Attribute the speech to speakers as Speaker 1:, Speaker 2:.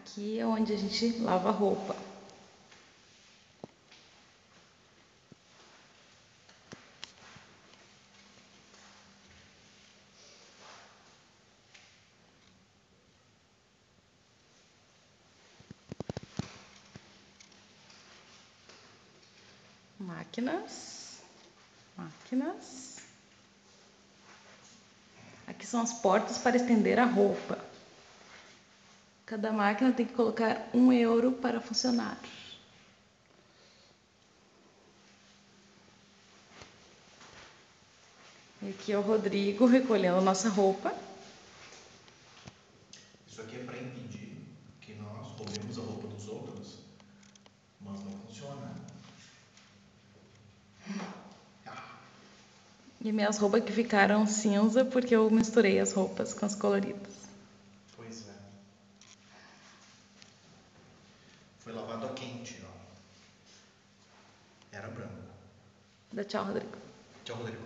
Speaker 1: Aqui é onde a gente lava a roupa. Máquinas. Aqui são as portas para estender a roupa. Cada máquina tem que colocar €1 para funcionar. E aqui é o Rodrigo recolhendo nossa roupa.
Speaker 2: Isso aqui é para impedir que nós roubemos a roupa dos outros, mas não funciona.
Speaker 1: E minhas roupas que ficaram cinza porque eu misturei as roupas com as coloridas.
Speaker 2: Pois é. Foi lavado a quente, ó. Era branco.
Speaker 1: Dá tchau, Rodrigo.
Speaker 2: Tchau, Rodrigo.